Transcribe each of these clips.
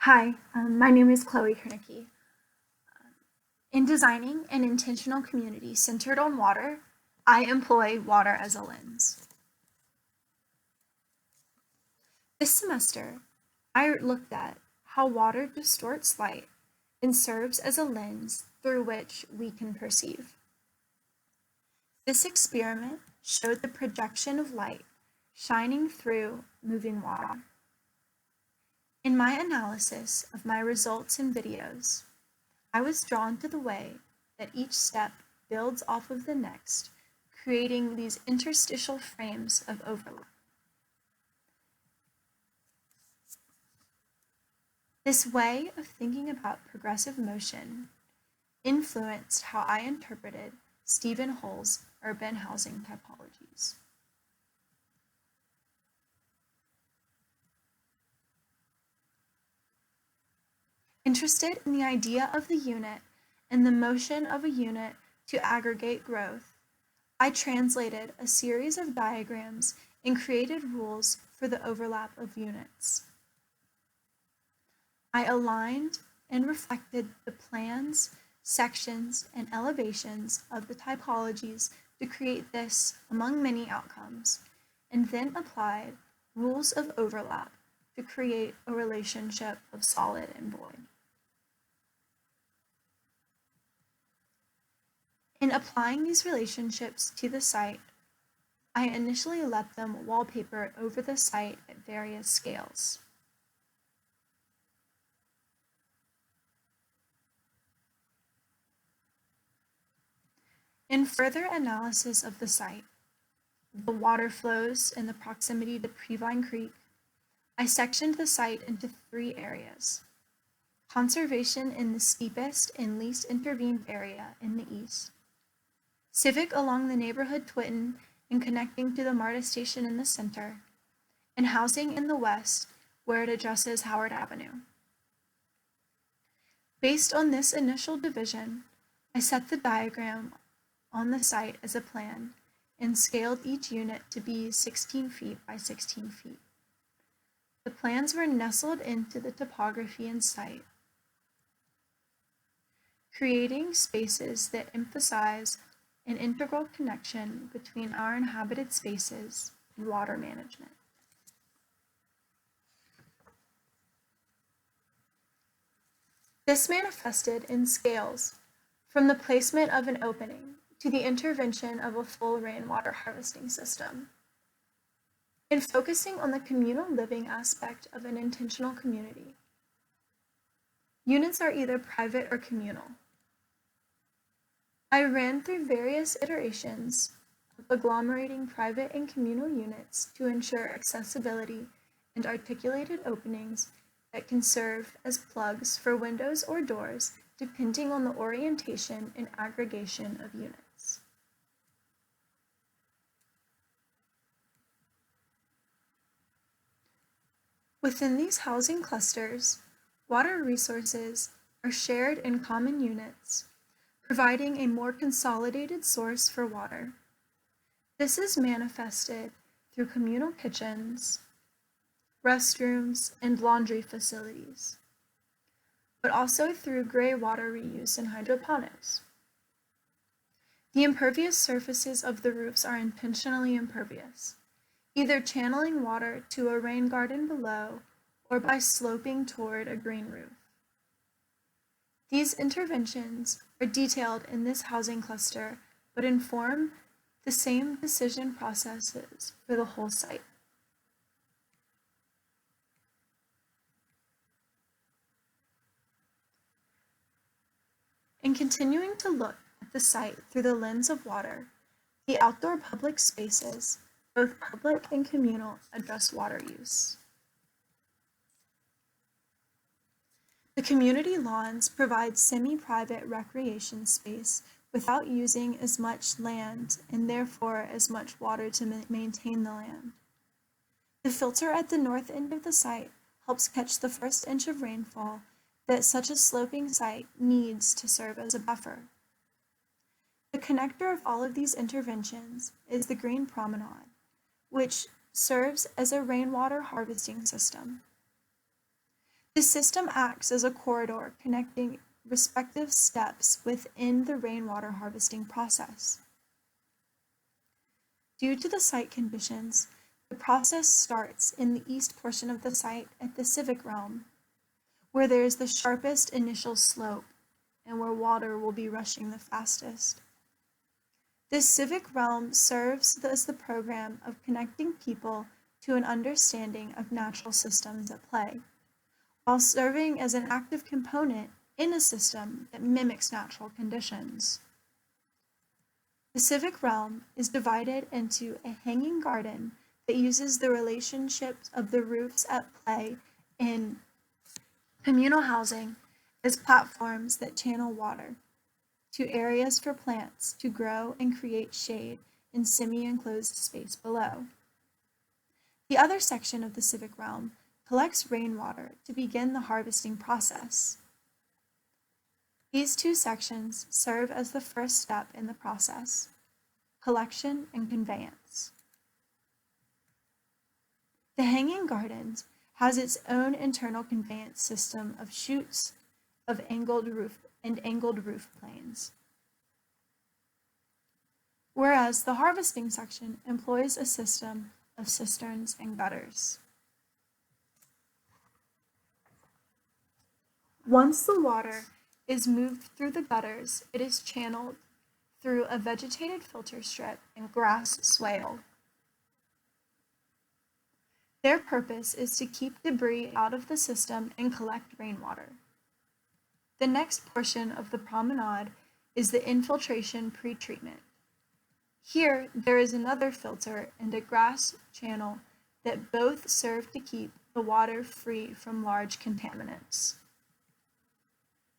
Hi, my name is Chloe Kernicki. In designing an intentional community centered on water, I employ water as a lens. This semester, I looked at how water distorts light and serves as a lens through which we can perceive. This experiment showed the projection of light shining through moving water. In my analysis of my results in videos, I was drawn to the way that each step builds off of the next, creating these interstitial frames of overlap. This way of thinking about progressive motion influenced how I interpreted Stephen Hull's urban housing typologies. Interested in the idea of the unit and the motion of a unit to aggregate growth, I translated a series of diagrams and created rules for the overlap of units. I aligned and reflected the plans, sections, and elevations of the typologies to create this among many outcomes, and then applied rules of overlap to create a relationship of solid and void. In applying these relationships to the site, I initially let them wallpaper over the site at various scales. In further analysis of the site, the water flows and the proximity to Previne Creek, I sectioned the site into 3 areas: conservation in the steepest and least intervened area in the east, civic along the neighborhood twin and connecting to the MARTA station in the center, and housing in the west where it addresses Howard Avenue. Based on this initial division, I set the diagram on the site as a plan and scaled each unit to be 16 feet by 16 feet. The plans were nestled into the topography and site, creating spaces that emphasize an integral connection between our inhabited spaces and water management. This manifested in scales from the placement of an opening to the intervention of a full rainwater harvesting system. In focusing on the communal living aspect of an intentional community, units are either private or communal. I ran through various iterations of agglomerating private and communal units to ensure accessibility and articulated openings that can serve as plugs for windows or doors depending on the orientation and aggregation of units. Within these housing clusters, water resources are shared in common units, providing a more consolidated source for water. This is manifested through communal kitchens, restrooms, and laundry facilities, but also through gray water reuse and hydroponics. The impervious surfaces of the roofs are intentionally impervious, either channeling water to a rain garden below or by sloping toward a green roof. These interventions are detailed in this housing cluster, but inform the same decision processes for the whole site. In continuing to look at the site through the lens of water, the outdoor public spaces, both public and communal, address water use. The community lawns provide semi-private recreation space without using as much land and therefore as much water to maintain the land. The filter at the north end of the site helps catch the first inch of rainfall that such a sloping site needs to serve as a buffer. The connector of all of these interventions is the Green Promenade, which serves as a rainwater harvesting system. This system acts as a corridor connecting respective steps within the rainwater harvesting process. Due to the site conditions, the process starts in the east portion of the site at the civic realm, where there is the sharpest initial slope and where water will be rushing the fastest. This civic realm serves as the program of connecting people to an understanding of natural systems at play, while serving as an active component in a system that mimics natural conditions. The civic realm is divided into a hanging garden that uses the relationships of the roofs at play in communal housing as platforms that channel water to areas for plants to grow and create shade in semi-enclosed space below. The other section of the civic realm collects rainwater to begin the harvesting process. These two sections serve as the first step in the process: collection and conveyance. The hanging gardens has its own internal conveyance system of chutes of angled roof planes, whereas the harvesting section employs a system of cisterns and gutters. Once the water is moved through the gutters, it is channeled through a vegetated filter strip and grass swale. Their purpose is to keep debris out of the system and collect rainwater. The next portion of the promenade is the infiltration pretreatment. Here, there is another filter and a grass channel that both serve to keep the water free from large contaminants.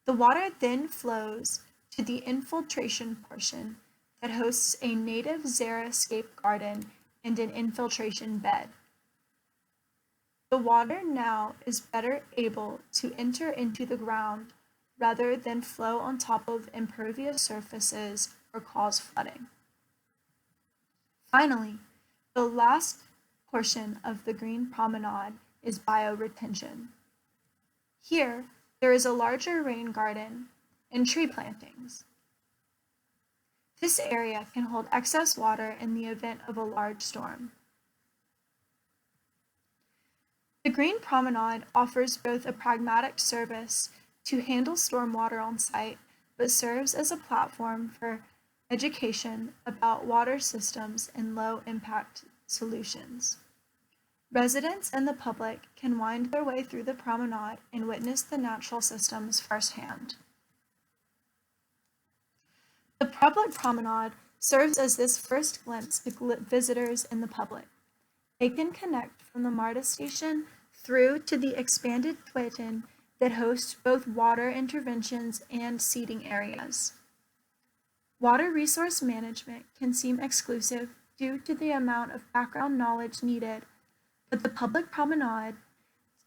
The water then flows to the infiltration portion that hosts a native xeriscape garden and an infiltration bed. The water now is better able to enter into the ground rather than flow on top of impervious surfaces or cause flooding. Finally, the last portion of the green promenade is bioretention. Here, there is a larger rain garden and tree plantings. This area can hold excess water in the event of a large storm. The Green Promenade offers both a pragmatic service to handle stormwater on site, but serves as a platform for education about water systems and low-impact solutions. Residents and the public can wind their way through the promenade and witness the natural systems firsthand. The public promenade serves as this first glimpse to visitors and the public. They can connect from the MARTA station through to the expanded Tweetin that hosts both water interventions and seating areas. Water resource management can seem exclusive due to the amount of background knowledge needed, but the public promenade,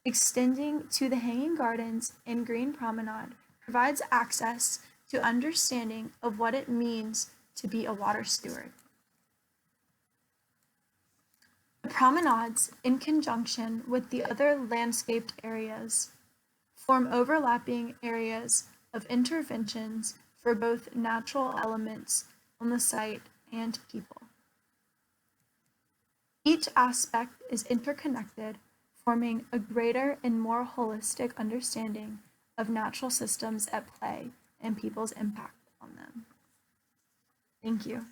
extending to the hanging gardens and green promenade, provides access to understanding of what it means to be a water steward. The promenades, in conjunction with the other landscaped areas, form overlapping areas of interventions for both natural elements on the site and people. Each aspect is interconnected, forming a greater and more holistic understanding of natural systems at play and people's impact on them. Thank you.